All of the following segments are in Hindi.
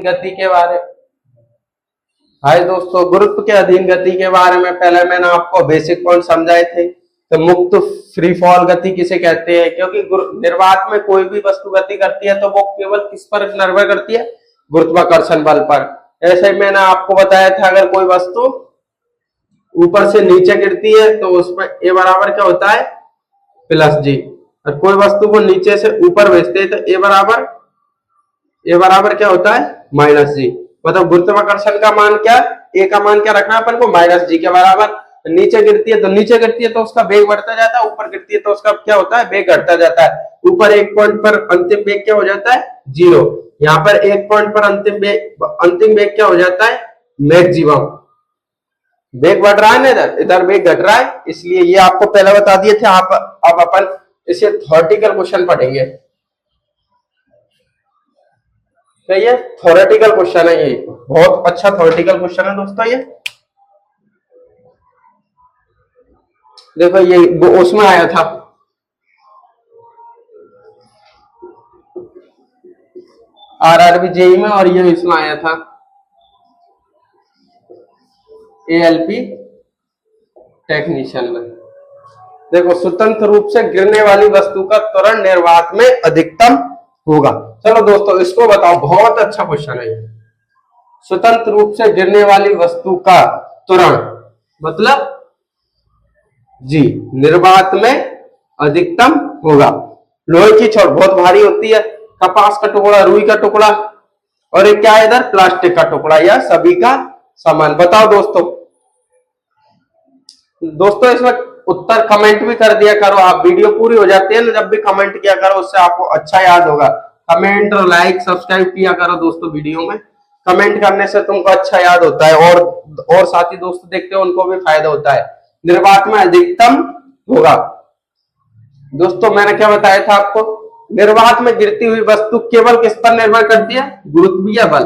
गति के बारे। हाय दोस्तों, गुरुत्व के अधीन गति के बारे में पहले मैंने आपको बेसिक पॉइंट समझाए थे। तो मुक्त फ्री फॉल गति किसे कहते हैं? क्योंकि निर्वात में कोई भी वस्तु गति करती है तो वो केवल किस पर निर्भर करती है? गुरुत्वाकर्षण बल पर। ऐसे ही मैंने आपको बताया था, अगर कोई वस्तु ऊपर से नीचे गिरती है तो उसमें ए बराबर क्या होता है? प्लस जी। और कोई वस्तु को नीचे से ऊपर भेजते हैं तो ए बराबर क्या होता है? माइनस जी। मतलब गुरुत्वाकर्षण का मान क्या? ए का मान क्या रखना है अपन को? माइनस जी के बराबर। नीचे गिरती है तो उसका वेग बढ़ता जाता है, ऊपर गिरती है तो उसका क्या होता है? वेग घटता जाता है। ऊपर एक पॉइंट पर अंतिम वेग क्या हो जाता है? 0। यहाँ पर एक पॉइंट पर अंतिम वेग क्या हो जाता है? मैक्सिमम। वेग बढ़ रहा है ना, इधर वेग घट रहा है, इसलिए ये आपको पहले बता दिए थे। अब अपन इसे थ्योरेटिकल क्वेश्चन पढ़ेंगे। तो ये थ्योरेटिकल क्वेश्चन है, ये बहुत अच्छा थ्योरेटिकल क्वेश्चन है दोस्तों। ये देखो, ये उसमें आया था, आरआरबी जेई में, और ये इसमें आया था एएलपी टेक्नीशियन में। देखो, स्वतंत्र रूप से गिरने वाली वस्तु का त्वरण निर्वात में अधिकतम होगा। चलो दोस्तों, इसको बताओ, बहुत अच्छा क्वेश्चन है ये। स्वतंत्र रूप से गिरने वाली वस्तु का त्वरण मतलब जी, निर्वात में अधिकतम होगा। लोहे की छड़ बहुत भारी होती है, कपास का टुकड़ा, रुई का टुकड़ा, और एक क्या है इधर? प्लास्टिक का टुकड़ा, या सभी का समान। बताओ दोस्तों। इसमें उत्तर कमेंट भी कर दिया करो आप। वीडियो पूरी हो जाती है ना, जब भी कमेंट किया करो, उससे आपको अच्छा याद होगा। कमेंट और लाइक सब्सक्राइब किया करो दोस्तों। वीडियो में कमेंट करने से तुमको अच्छा याद होता है, और साथी दोस्त देखते हो उनको भी फायदा होता है। निर्वात में अधिकतम होगा। दोस्तों, मैंने क्या बताया था आपको? निर्वात में गिरती हुई वस्तु केवल किस पर निर्भर करती है? गुरुत्वीय बल।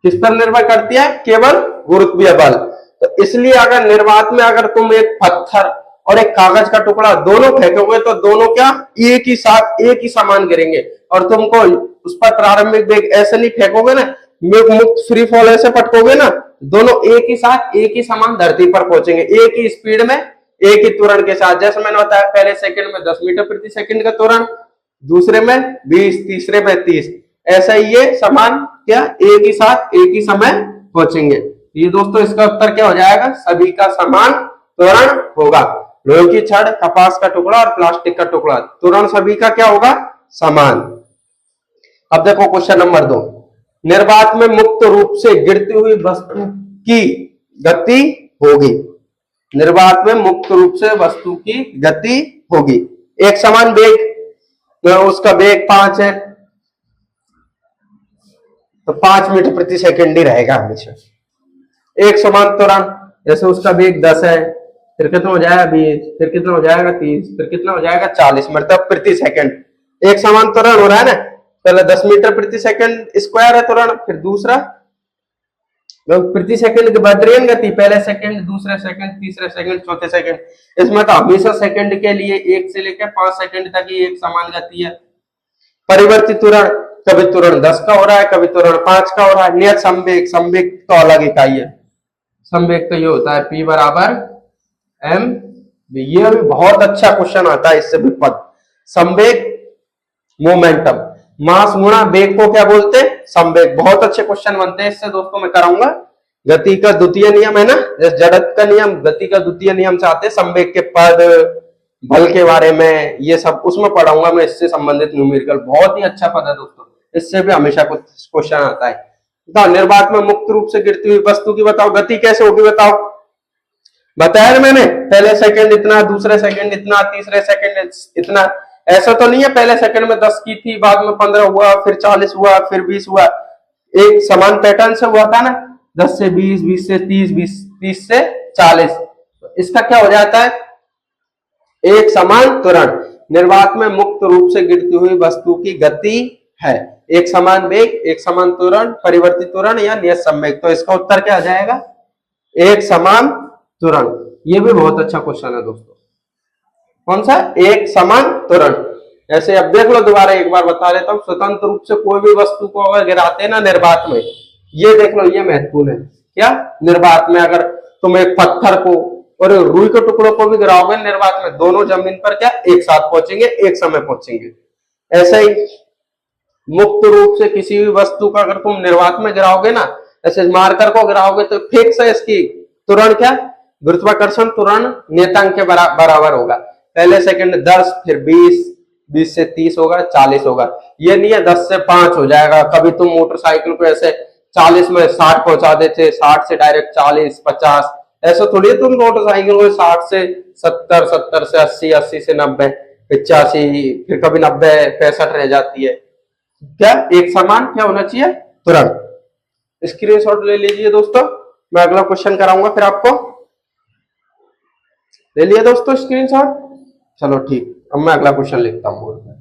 किस पर निर्भर करती है? केवल गुरुत्वीय बल। तो इसलिए अगर निर्वात में अगर तुम एक पत्थर और एक कागज का टुकड़ा दोनों फेंकोगे तो दोनों क्या एक ही साथ एक ही समान गिरेंगे। और तुमको उस पर प्रारंभिक वेग ऐसे नहीं फेंकोगे ना, मुक्त फ्री फॉल ऐसे पटकोगे ना, दोनों एक ही साथ एक ही समान धरती पर पहुंचेंगे, एक ही स्पीड में, एक ही त्वरण के साथ। जैसे मैंने बताया, पहले सेकंड में 10 मीटर प्रति सेकंड का त्वरण, दूसरे में 20, तीसरे में 30। ऐसा ही ये समान क्या एक ही साथ एक ही समय पहुंचेंगे। ये दोस्तों इसका उत्तर क्या हो जाएगा? सभी का समान त्वरण होगा। लोहे की छड़, कपास का टुकड़ा और प्लास्टिक का टुकड़ा, त्वरण सभी का क्या होगा? समान। अब देखो क्वेश्चन नंबर 2। निर्वात में मुक्त रूप से गिरती हुई वस्तु की गति होगी। निर्वात में मुक्त रूप से वस्तु की गति होगी। एक समान वेग, तो उसका वेग 5 है, तो 5 मीटर प्रति सेकंड ही रहेगा हमेशा। एक समान त्वरण, जैसे उसका वेग 10 है, फिर कितना हो जाएगा? 20, फिर कितना हो जाएगा? 30, फिर कितना हो जाएगा? 40 मीटर प्रति सेकंड। एक समान त्वरण हो रहा है ना। पहले 10 मीटर प्रति सेकंड स्क्वायर है त्वरण, फिर दूसरा प्रति सेकंड की बढ़ रही है गति, पहले सेकंड, दूसरे सेकंड, तीसरे सेकंड, चौथे सेकंड। इसमें तो हमेशा सेकंड के लिए 1 से लेकर 5 सेकंड तक ही एक समान गति है। परिवर्तित त्वरण, कभी त्वरण 10 का हो रहा है, कभी त्वरण 5 का हो रहा है। नियत संवेग, संवेग तो अलग इकाई है। संवेग तो ये होता है P बराबर m। ये भी बहुत अच्छा क्वेश्चन आता है इससे भी पद। संवेग मोमेंटम, मास गुणा वेग को क्या बोलते हैं? संवेग। बहुत अच्छे क्वेश्चन बनते हैं इससे दोस्तों, मैं कराऊंगा। गति का द्वितीय नियम है ना, जैसे जड़त्व का नियम, गति का द्वितीय नियम से आते हैं। संवेग के पद, बल के बारे में, ये सब उसमें पढ़ाऊंगा मैं। इससे संबंधित न्यूमेरिकल बहुत ही अच्छा पद है दोस्तों, इससे भी हमेशा कुछ क्वेश्चन आता है। तो निर्वात में मुक्त रूप से गिरती हुई वस्तु की बताओ गति कैसे होगी? बताओ। बताया ना मैंने, पहले सेकंड इतना, दूसरे सेकंड इतना, तीसरे सेकंड इतना। ऐसा तो नहीं है पहले सेकंड में 10 की थी, बाद में 15 हुआ, फिर 40 हुआ, फिर 20 हुआ। एक समान पैटर्न से हुआ था ना, 10 से 20, 20 से 30, 30 से 40। इसका क्या हो जाता है? एक समान त्वरण। निर्वात में मुक्त रूप से गिरती हुई वस्तु की गति है एक समान वेग, एक समान त्वरण, परिवर्तित त्वरण या नियत संवेग। तो इसका उत्तर क्या आ जाएगा? एक समान त्वरण। ये भी बहुत अच्छा क्वेश्चन है दोस्तों। कौन सा? एक समान त्वरण। ऐसे अब देख लो, दोबारा एक बार बता देता हूँ। स्वतंत्र रूप से कोई भी वस्तु को अगर गिराते हैं ना निर्वात में, ये देख लो, ये महत्वपूर्ण है। क्या? निर्वात में अगर तुम एक पत्थर को और रुई के टुकड़ों को भी गिराओगे निर्वात में, दोनों जमीन पर क्या एक साथ पहुंचेंगे, एक समय पहुंचेंगे। ऐसे ही मुक्त रूप से किसी भी वस्तु का अगर तुम निर्वात में गिराओगे ना, ऐसे मार्कर को गिराओगे तो फिक्स है इसकी त्वरण क्या? गुरुत्वाकर्षण त्वरण नियतांक के बराबर होगा। पहले सेकंड 10, फिर 20, 20 से 30 होगा, 40 होगा। ये नहीं है 10 से 5 हो जाएगा। कभी तुम मोटरसाइकिल को ऐसे 40 में 60 पहुंचा देते, 60 से डायरेक्ट 40, 50। ऐसा थोड़ी है तुम मोटरसाइकिल को 60 से 70, 70 से 80, 80 से 90, 85, फिर कभी 90, 65 रह जाती है। क्या? एक समान क्या होना चाहिए? तुरंत। स्क्रीनशॉट ले लीजिए दोस्तों, मैं अगला क्वेश्चन कराऊंगा फिर आपको। ले लिया दोस्तों स्क्रीनशॉट? चलो ठीक, अब मैं अगला क्वेश्चन लिखता हूँ बोर्ड पे।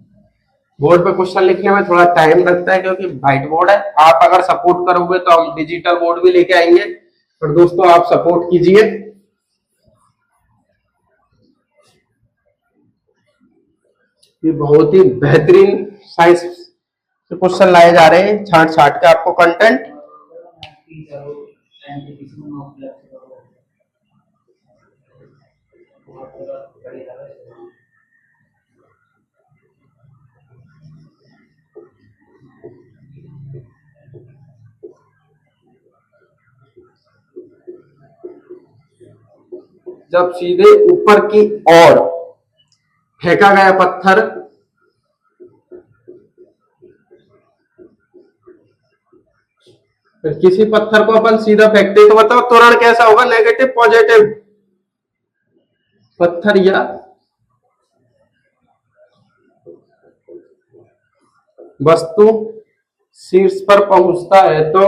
बोर्ड पे क्वेश्चन लिखने में थोड़ा टाइम लगता है क्योंकि व्हाइट बोर्ड है। आप अगर सपोर्ट करोगे तो हम डिजिटल बोर्ड भी लेके आएंगे, पर दोस्तों आप सपोर्ट कीजिए। ये बहुत ही बेहतरीन साइंस से क्वेश्चन लाए जा रहे हैं, छांट छांट के आपको कंटेंट। जब सीधे ऊपर की ओर फेंका गया पत्थर किसी पत्थर को अपन सीधा फेंकते तो बताओ त्वरण कैसा होगा? Negative positive? पत्थर या वस्तु शीर्ष पर पहुंचता है तो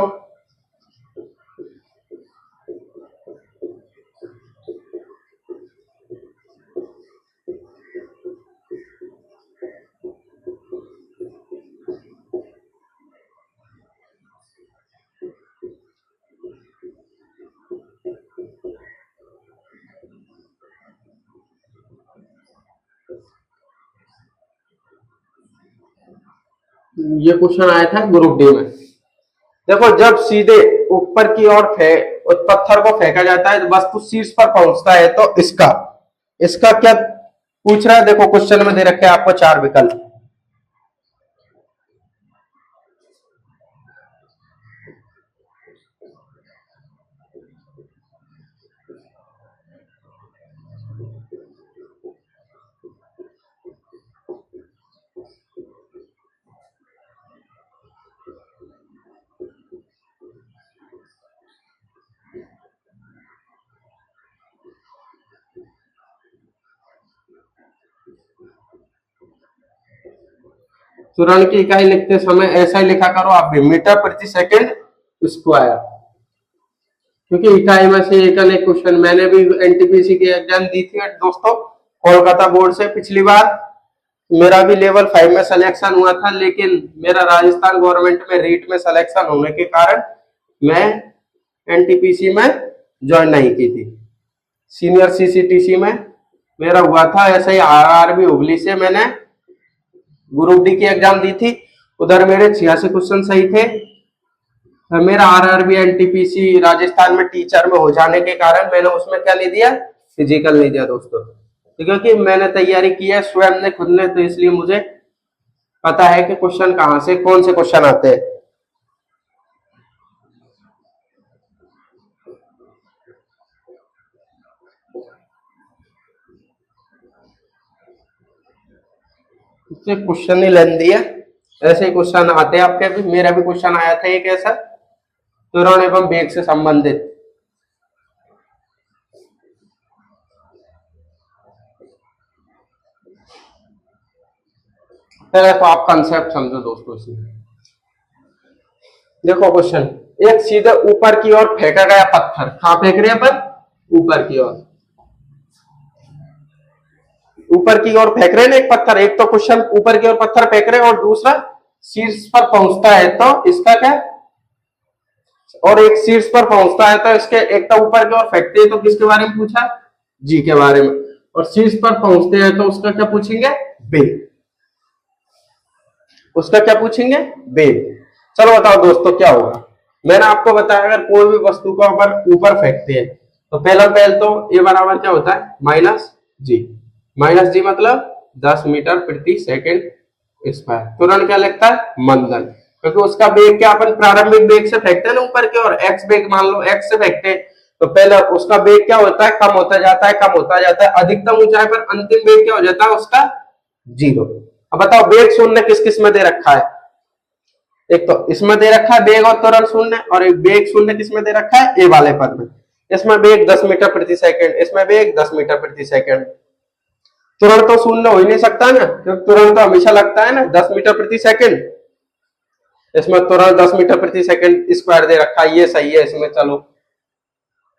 ये क्वेश्चन आया था ग्रुप डी में। देखो, जब सीधे ऊपर की ओर पत्थर को फेंका जाता है, वस्तु शीर्ष पर पहुंचता है तो इसका इसका क्या पूछ रहा है? देखो क्वेश्चन में दे रखे हैं आपको 4 विकल्प। त्वरण की इकाई लिखते समय ऐसा ही लिखा करो आप भी, मीटर प्रति सेकंड स्क्वायर, क्योंकि इकाई में से एक अनेक क्वेश्चन मैंने भी एनटीपीसी की एग्जाम दी थी दोस्तों कोलकाता बोर्ड से पिछली बार। मेरा भी लेवल 5 में सिलेक्शन हुआ था, लेकिन मेरा राजस्थान गवर्नमेंट में रीट में सिलेक्शन होने के कारण मैं एनटीपीसी में ज्वाइन नहीं की थी। सीनियर सीसीटीसी में मेरा हुआ था। ऐसे ही आरआरबी हुबली से मैंने ग्रुप डी की एग्जाम दी थी, उधर मेरे 86 क्वेश्चन सही थे। मेरा आरआरबी एनटीपीसी राजस्थान में टीचर में हो जाने के कारण मैंने उसमें क्या नहीं दिया? फिजिकल नहीं दिया दोस्तों, क्योंकि मैंने तैयारी की है स्वयं ने, खुद ने, तो इसलिए मुझे पता है कि क्वेश्चन कहां से कौन से क्वेश्चन आते हैं। क्वेश्चन ही लेंदी है, ऐसे ही क्वेश्चन आते हैं आपके भी। मेरा भी क्वेश्चन आया था एक ऐसा, त्वरण एवं वेग से संबंधित। पहले तो आप कंसेप्ट समझो दोस्तों इसमें। देखो क्वेश्चन, एक सीधे ऊपर की ओर फेंका गया पत्थर, कहां फेंक रहे हैं अपन? ऊपर की ओर। ऊपर की ओर फेंक रहे हैं ना एक पत्थर, एक तो क्वेश्चन ऊपर की ओर पत्थर फेंक रहे हैं और दूसरा शीर्ष पर पहुंचता है तो इसका क्या? और एक शीर्ष पर पहुंचता है तो इसके एक तो ऊपर की ओर फेंकते हैं, तो किसके बारे में पूछा? जी के बारे में। और शीर्ष पर पहुंचते हैं तो उसका क्या पूछेंगे, वेग। उसका क्या पूछेंगे, वेग। चलो बताओ दोस्तों क्या होगा। मैंने आपको बताया अगर कोई भी वस्तु को अपन ऊपर फेंकते हैं तो पहले तो ए बराबर क्या होता है, माइनस जी। माइनस जी मतलब 10 मीटर प्रति सेकंड स्क्वायर। तुरंत क्या लगता है, मंदन, क्योंकि उसका वेग क्या अपन प्रारंभिक वेग से फेंकते हैं ना ऊपर की ओर, एक्स वेग मान लो एक्स से फेंकते हैं तो पहले उसका वेग क्या होता है, कम होता जाता है, कम होता जाता है, अधिकतम ऊंचाई पर अंतिम वेग क्या हो जाता है उसका, जीरो। अब बताओ वेग शून्य किस किस में दे रखा है, एक तो इसमें दे रखा है वेग और त्वरण शून्य, और एक वेग शून्य किस में दे रखा है, ए वाले पद में। इसमें वेग 10 मीटर प्रति सेकंड, इसमें वेग 10 मीटर प्रति सेकंड। तुरंत तो शून्य हो ही नहीं सकता ना, क्योंकि तुरंत तो हमेशा लगता है ना 10 मीटर प्रति सेकंड। इसमें तुरंत 10 मीटर प्रति सेकंड स्क्वायर दे रखा है, ये सही है इसमें। चलो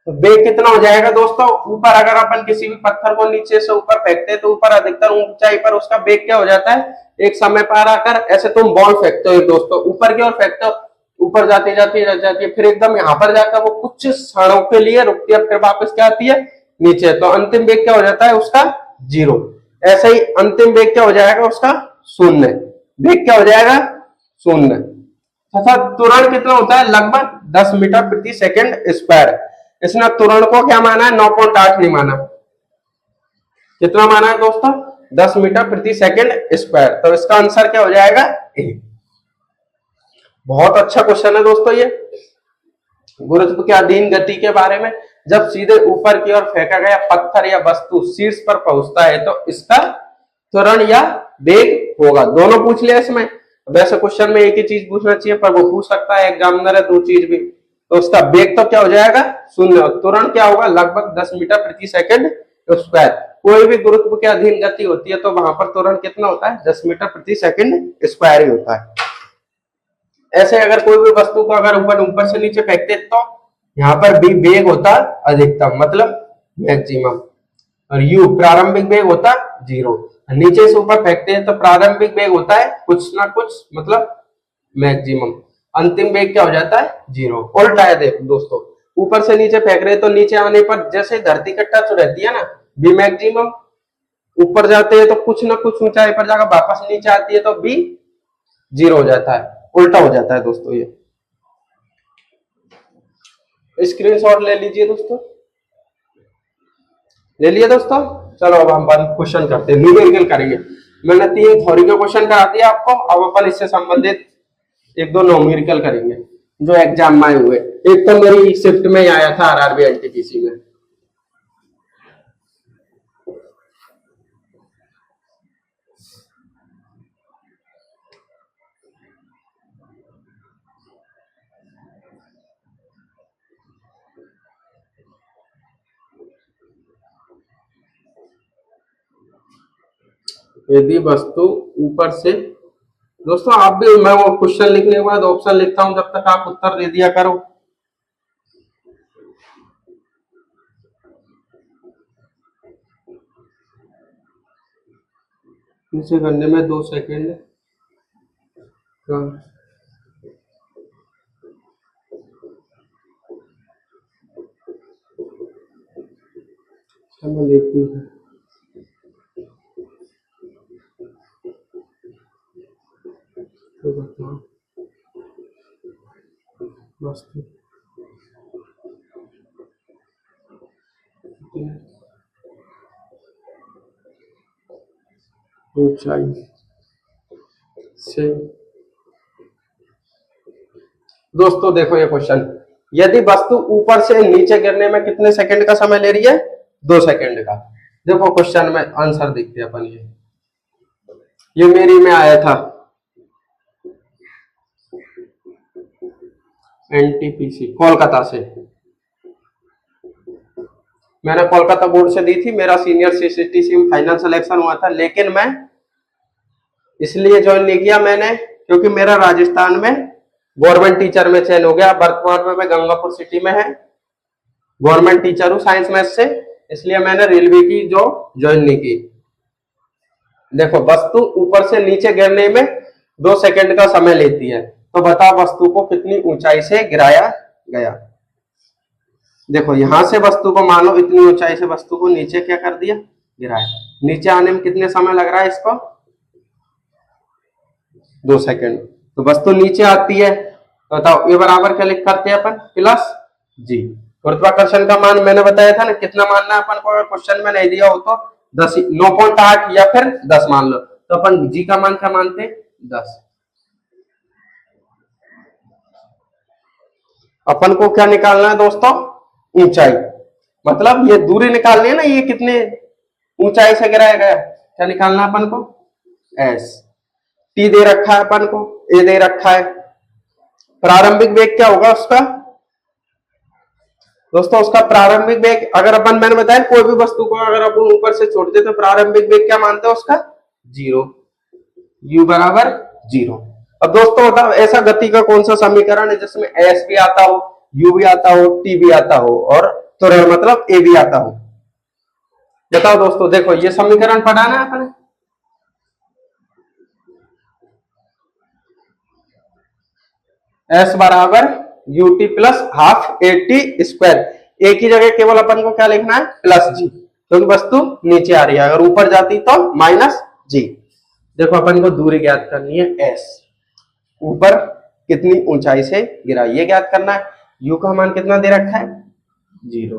तो वेग कितना हो जाएगा दोस्तों, ऊपर अगर अपन किसी भी पत्थर को नीचे से ऊपर फेंकते हैं तो ऊपर अधिकतर ऊंचाई पर उसका वेग क्या हो जाता है, एक समय पर आकर, ऐसे तुम बॉल फेंकते हो दोस्तों ऊपर की ओर फेंकते हो, ऊपर जाती जाती जाती है, फिर एकदम यहाँ पर जाकर वो कुछ क्षणों के लिए रुकती है, फिर वापस क्या आती है, नीचे। तो अंतिम वेग क्या हो जाता है उसका, जीरो। ऐसे ही अंतिम वेग क्या हो जाएगा उसका, शून्य। वेग क्या हो जाएगा, शून्य। तथा त्वरण कितना होता है, लगभग 10 मीटर प्रति सेकंड स्क्वायर। इसने त्वरण को क्या माना है, 9.8 नहीं माना। कितना माना है दोस्तों, 10 मीटर प्रति सेकंड स्क्वायर। तो इसका आंसर क्या हो जाएगा, ए। बहुत अच्छा क्वेश्चन है दोस्तों ये, गुरुत्व के अधीन गति के बारे में। जब सीधे ऊपर की ओर फेंका गया पत्थर या वस्तु शीर्ष पर पहुंचता है तो इसका त्वरण या वेग होगा। दोनों पूछ लिया इसमें। वैसे क्वेश्चन में एक ही चीज पूछना चाहिए, पर वो पूछ सकता है एग्जामिनर है दो चीज भी। तो उसका वेग तो क्या हो जाएगा, शून्य। त्वरण क्या होगा, लगभग 10 मीटर प्रति सेकंड स्क्वायर। कोई भी गुरुत्व के अधीन गति होती है तो वहां पर त्वरण कितना होता है, 10 मीटर प्रति सेकंड स्क्वायर ही होता है। ऐसे अगर कोई भी वस्तु को अगर ऊपर से नीचे फेंकते तो यहाँ पर भी वेग होता अधिकतम, मतलब मैक्सिमम, और यू प्रारंभिक वेग होता जीरो। नीचे से ऊपर फेंकते हैं तो प्रारंभिक वेग होता है कुछ ना कुछ, मतलब मैक्सिमम। अंतिम वेग क्या हो जाता है, जीरो। उल्टा है देखो दोस्तों, ऊपर से नीचे फेंक रहे तो नीचे आने पर जैसे धरती का टच रहती है ना, बी मैक्सिमम। ऊपर जाते हैं तो कुछ ना कुछ ऊंचाई पर जाकर वापस नीचे आती है तो बी जीरो हो जाता है, उल्टा हो जाता है दोस्तों। ये स्क्रीनशॉट ले लीजिए दोस्तों, ले लिया दोस्तों। चलो अब हम क्वेश्चन करते हैं, न्यूमेरिकल करेंगे। मैंने 3 थ्योरी के क्वेश्चन करा दिया आपको, अब अपन इससे संबंधित 1-2 न्यूमेरिकल करेंगे जो एग्जाम में आए हुए। एक तो मेरी शिफ्ट में आया था आरआरबी एनटीपीसी में। यदि वस्तु ऊपर से, दोस्तों आप भी, मैं वो क्वेश्चन लिखने के बाद ऑप्शन लिखता हूं, जब तक आप उत्तर दे दिया करो। नीचे करने में 2 सेकेंड का समय लेती है। तो बताओ वस्तु ऊंचाई से, दोस्तों देखो ये क्वेश्चन, यदि वस्तु ऊपर से नीचे गिरने में कितने सेकंड का समय ले रही है, 2 सेकंड का। देखो क्वेश्चन में आंसर देखते हैं अपन। ये मेरी में आया था एनटीपीसी कोलकाता से, मैंने कोलकाता बोर्ड से दी थी। मेरा सीनियर सीसीटीसी में फाइनल सिलेक्शन हुआ था, लेकिन मैं इसलिए ज्वाइन नहीं किया मैंने, क्योंकि मेरा राजस्थान में गवर्नमेंट टीचर में चयन हो गया। वर्तमान में मैं गंगापुर सिटी में है, गवर्नमेंट टीचर हूँ साइंस मैथ से, इसलिए मैंने रेलवे की जो ज्वाइन नहीं की। देखो वस्तु ऊपर से नीचे गिरने में 2 सेकंड का समय लेती है, तो बताओ वस्तु को कितनी ऊंचाई से गिराया गया। देखो यहां से वस्तु को, मान लो इतनी ऊंचाई से वस्तु को नीचे क्या कर दिया, गिरा है। नीचे आने में कितने समय लग रहा है इसको? 2 सेकंड। तो वस्तु नीचे आती है तो बताओ ये बराबर क्या लिख करते हैं अपन? प्लस जी। गुरुत्वाकर्षण का मान मैंने बताया था ना, कितना मानना है अपन को? अगर क्वेश्चन में नहीं दिया हो तो 10, 9.8 या फिर 10 मान लो। तो अपन जी का मान क्या मानते हैं? 10। अपन को क्या निकालना है दोस्तों? ऊंचाई। मतलब ये दूरी निकालनी है ना, ये कितने ऊंचाई से गिराया गया, क्या निकालना है अपन को? एस। टी दे रखा है अपन को, ए दे रखा है। प्रारंभिक वेग क्या होगा उसका दोस्तों? उसका प्रारंभिक वेग अगर अपन, मैंने बताया कोई भी वस्तु को अगर अपन ऊपर से छोड़ते तो प्रारंभिक वेग क्या मानते हैं उसका? 0। u बराबर 0। अब दोस्तों बताओ ऐसा गति का कौन सा समीकरण है जिसमें एस भी आता हो, u भी आता हो, t भी आता हो और त्वरण मतलब a भी आता हो? बताओ दोस्तों। देखो ये समीकरण पढ़ा ना आपने, एस बराबर UT plus half A T square. एक ही जगह केवल अपन को क्या लिखना है? प्लस जी, क्योंकि वस्तु नीचे आ रही है। अगर ऊपर जाती तो माइनस जी। देखो अपन को दूरी ज्ञात करनी है एस, ऊपर कितनी ऊंचाई से गिरा ये ज्ञात करना है। यू का मान कितना दे रखा है? 0।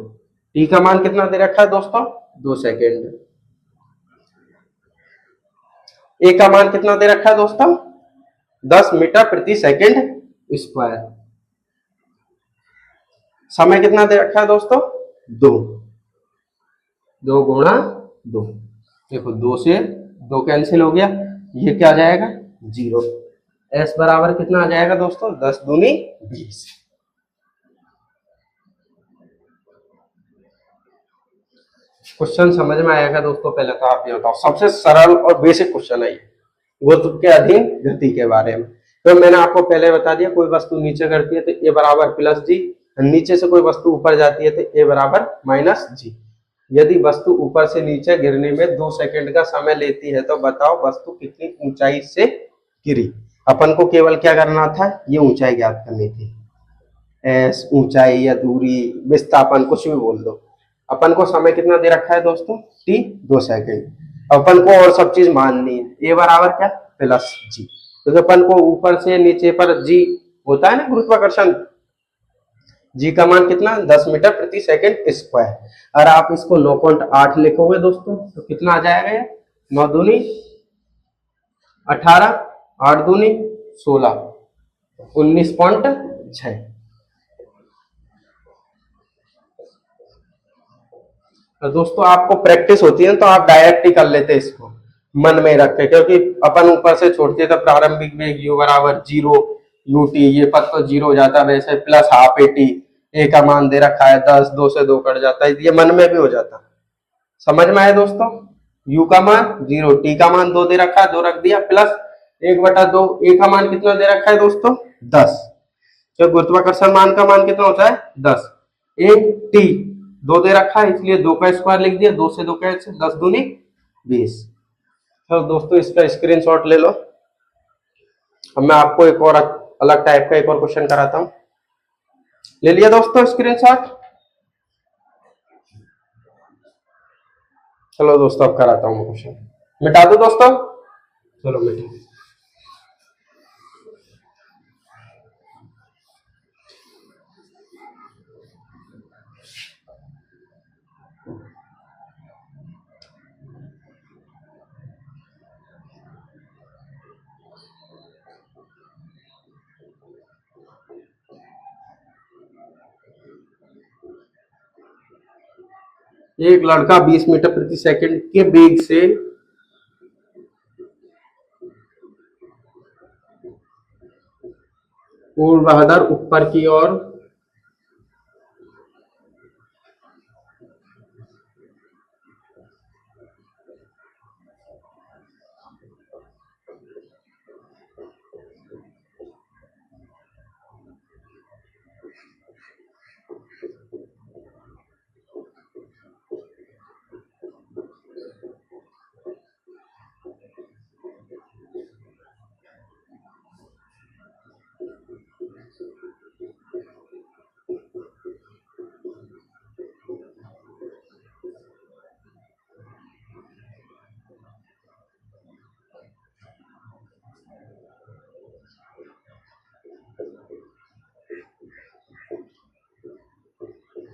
टी का मान कितना दे रखा है दोस्तों? 2 सेकेंड। ए का मान कितना दे रखा है दोस्तों? 10 मीटर प्रति सेकेंड स्क्वायर। समय कितना दे रखा है दोस्तों? 2। 2 गुणा 2। देखो 2 से 2 कैंसिल हो गया, ये क्या आ जाएगा? 0। एस बराबर कितना आ जाएगा दोस्तों? 10 दूनी 20। क्वेश्चन समझ में आएगा दोस्तों? पहले तो आप ये बताओ, सबसे सरल और बेसिक क्वेश्चन है ये, गुरुत्व के अधीन गति के बारे में। तो मैंने आपको पहले बता दिया, कोई वस्तु नीचे गिरती है तो ए बराबर प्लस जी, नीचे से कोई वस्तु ऊपर जाती है तो ए बराबर माइनस जी। यदि वस्तु ऊपर से नीचे गिरने में 2 सेकंड का समय लेती है तो बताओ वस्तु कितनी ऊंचाई से गिरी? अपन को केवल क्या करना था? ये ऊंचाई ज्ञात करनी थी। एस ऊंचाई या दूरी, विस्थापन, कुछ भी बोल दो। अपन को समय कितना दे रखा है दोस्तों? T 2 second. अपन को और सब चीज माननी है। ए बराबर क्या? प्लस जी। तो अपन को ऊपर से नीचे पर जी होता है ना गुरुत्वाकर्षण, जी का मान कितना? 10 मीटर प्रति सेकंड स्क्वायर। अगर आप इसको 9.8 लिखोगे दोस्तों तो कितना आ जाएगा? ये 9 दूनी 18, 8 दूनी 16, 19.6। तो दोस्तों आपको प्रैक्टिस होती है तो आप डायरेक्ट ही कर लेते इसको मन में रख के, क्योंकि अपन ऊपर से छोड़ते तो प्रारंभिक वेग u बराबर 0, यू टी ये पद तो 0 हो जाता है, वैसे प्लस हाफ ए टी, ए का मान दे रखा है 10, 2 से 2 कट जाता है, ये मन में भी हो जाता। समझ में आया दोस्तों? u का मान 0, टी का मान 2 दे रखा है, 2 रख दिया, प्लस 1/2, ए का मान कितना दे रखा है दोस्तों? 10। तो गुरुत्वाकर्षण मान का मान कितना होता है? 10। ए टी 2 दे रखा है इसलिए 2 का स्क्वायर लिख दिया, 2 से 2 कैंसिल, 10 दूनी 20। तो दोस्तों इसका स्क्रीनशॉट ले लो। अब मैं आपको एक और अलग टाइप का एक और क्वेश्चन कराता हूं। ले लिया दोस्तों स्क्रीनशॉट? चलो दोस्तों अब कराता हूं मैं क्वेश्चन। मिटा दो दोस्तों? चलो मिटा। एक लड़का 20 मीटर प्रति सेकंड के वेग से ऊर्ध्वाधर ऊपर की ओर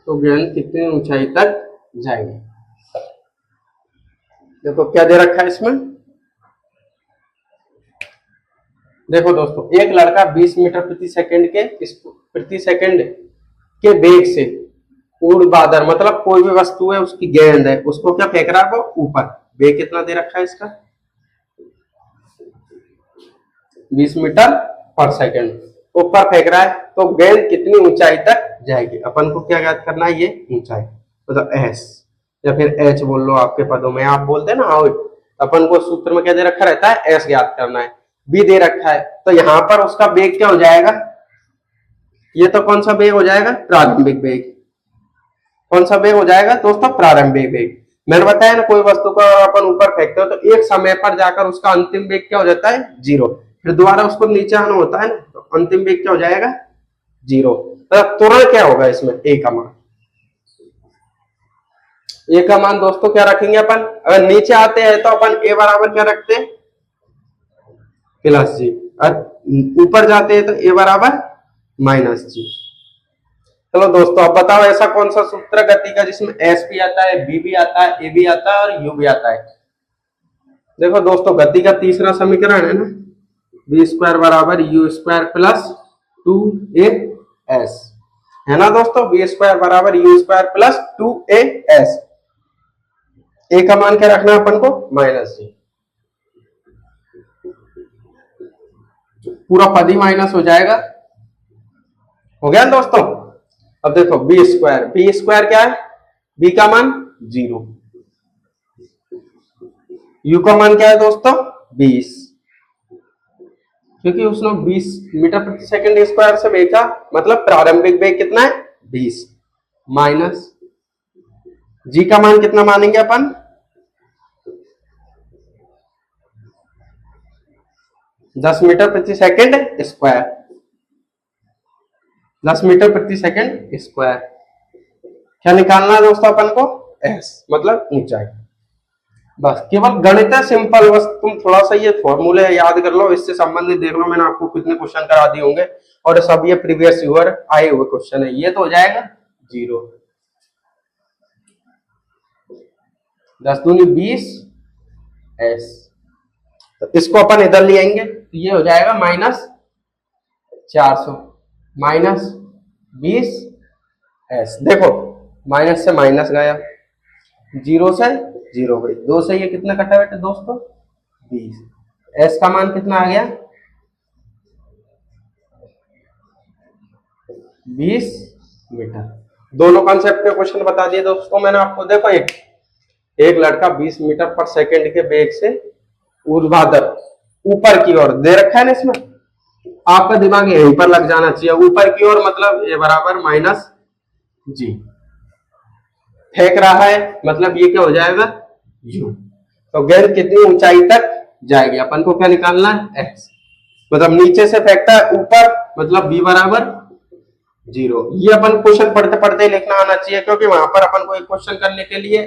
तो गेंद कितनी ऊंचाई तक जाएगी। देखो क्या दे रखा है इसमें, देखो दोस्तों, एक लड़का 20 मीटर प्रति सेकंड के वेग से ऊर्ध्वाधर मतलब कोई भी वस्तु है उसकी गेंद है उसको क्या फेंक रहा है वो ऊपर। वेग कितना दे रखा है इसका 20 मीटर पर सेकंड ऊपर फेंक रहा है, तो गेंद कितनी ऊंचाई तक जाएगी। अपन को क्या याद करना है, ये ऊंचाई मतलब एस या फिर एच बोल लो आपके पदों में, आप बोलते हैं ना हाउ। अपन को सूत्र में क्या दे रखा रहता है, एस याद करना है। बी दे रखा है तो यहां पर उसका वेग क्या हो जाएगा, ये तो कौन सा वेग हो जाएगा, प्रारंभिक वेग। कौन सा वेग हो जाएगा दोस्तों, प्रारंभिक वेग। मैंने बताया ना कोई वस्तु को अपन ऊपर फेंकते हो तो एक समय पर जाकर उसका अंतिम वेग क्या हो जाता है, 0। फिर दोबारा उसको नीचे आना होता है ना, तो अंतिम वेग क्या हो जाएगा, 0। तो तुरंत क्या होगा इसमें, ए का मान। ए का मान दोस्तों क्या रखेंगे अपन, अगर नीचे आते हैं तो अपन ए बराबर क्या रखते हैं, +g, और ऊपर जाते हैं तो ए बराबर -g। चलो दोस्तों अब बताओ ऐसा कौन सा सूत्र गति का जिसमें एस भी आता है, बी भी आता है, ए भी आता है और यू भी आता है। देखो दोस्तों गति का तीसरा समीकरण है ना, v² बराबर u² प्लस 2as है ना दोस्तों, v² बराबर u² प्लस 2as। ए का मान क्या रखना है अपन को, -g। पूरा पद ही माइनस हो जाएगा, हो गया दोस्तों। अब देखो b² क्या है, b का मान 0, u का मान क्या है दोस्तों 20, क्योंकि उसने 20 मीटर प्रति सेकंड स्क्वायर से देखा, मतलब प्रारंभिक वेग कितना है 20, माइनस जी का मान कितना मानेंगे अपन, 10 मीटर प्रति सेकंड स्क्वायर, 10 मीटर प्रति सेकंड स्क्वायर। क्या निकालना है दोस्तों अपन को, एस मतलब ऊंचाई। बस केवल गणित है सिंपल, बस तुम थोड़ा सा ये फॉर्मूले याद कर लो, इससे संबंधित देख लो मैंने आपको कितने क्वेश्चन करा दिए होंगे, और सब ये प्रीवियस ईयर आए हुए क्वेश्चन है। ये तो हो जाएगा 0, 10 दूनी 20 एस, तो इसको अपन इधर ले आएंगे तो ये हो जाएगा -400 -20 एस। देखो माइनस से माइनस गया, 0 से 0 गई, 2 से ये कितना कटा बेटे दोस्तों 20, एस का मान कितना आ गया 20 मीटर। दोनों कॉन्सेप्ट के क्वेश्चन बता दिए दोस्तों मैंने आपको। देखो एक लड़का 20 मीटर पर सेकंड के वेग से ऊर्ध्वाधर ऊपर की ओर दे रखा है ना, इसमें आपका दिमाग यहीं पर लग जाना चाहिए, ऊपर की ओर मतलब ए बराबर -g फेंक रहा है, मतलब ये क्या हो जाएगा u। तो गेंद कितनी ऊंचाई तक जाएगी, अपन को क्या निकालना है x, मतलब नीचे से फेंकता है ऊपर, मतलब b बराबर 0। ये अपन क्वेश्चन पढ़ते पढ़ते लिखना आना चाहिए, क्योंकि वहां पर अपन को एक क्वेश्चन करने के लिए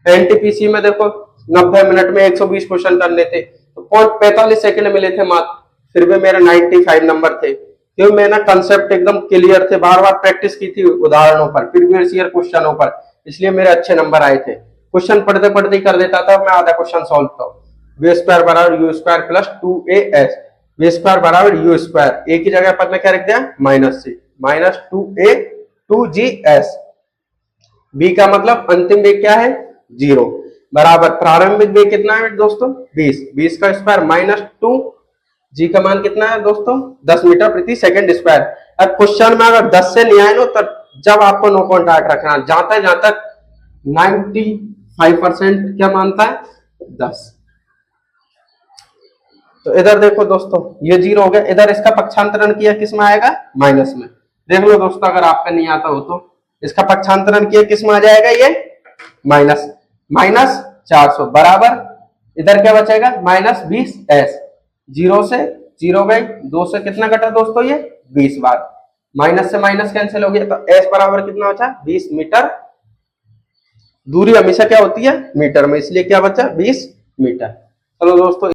एनटीपीसी में देखो 90 मिनट में 120 क्वेश्चन करने थे, तो 45 सेकंड मिले थे मात्र, फिर भी मेरे 95 नंबर थे, क्योंकि मैंने कंसेप्ट एकदम क्लियर थे, बार बार प्रैक्टिस की थी उदाहरणों पर, प्रीवियस ईयर क्वेश्चनों पर, इसलिए मेरे अच्छे नंबर आए थे। क्वेश्चन पढ़ते पढ़ते ही कर देता था मैं आधा क्वेश्चन सॉल्व। तो v² बराबर u² प्लस 2as, v² बराबर u², ए की जगह पर मैं क्या रख दिया -c -2a 2gs। b का मतलब अंतिम वेग क्या है 0, बराबर प्रारंभिक वेग कितना है दोस्तों 20 का स्क्वायर -2, जी का मान कितना है दोस्तों 10 मीटर प्रति सेकंड स्क्वायर। अब क्वेश्चन में अगर 10 से नहीं आए ना, तो जब आपको नो कॉन्टैक्ट रखना, जहां तक 95% क्या मानता है 10। तो इधर देखो दोस्तों ये 0 हो गया, इधर इसका पक्षांतरण किया किस में आएगा, माइनस में। देख लो दोस्तों अगर आपका नहीं आता हो तो इसका पक्षांतरण किया किस में आ जाएगा, ये -400 बराबर इधर क्या बचेगा -20 एस। 0 से 0 गए, 2 से कितना कटा दोस्तों ये 20 बार, माइनस से माइनस कैंसिल हो गया, तो एस बराबर कितना बचा 20 मीटर। दूरी हमेशा क्या होती है मीटर में, इसलिए क्या बचा 20 मीटर। चलो दोस्तों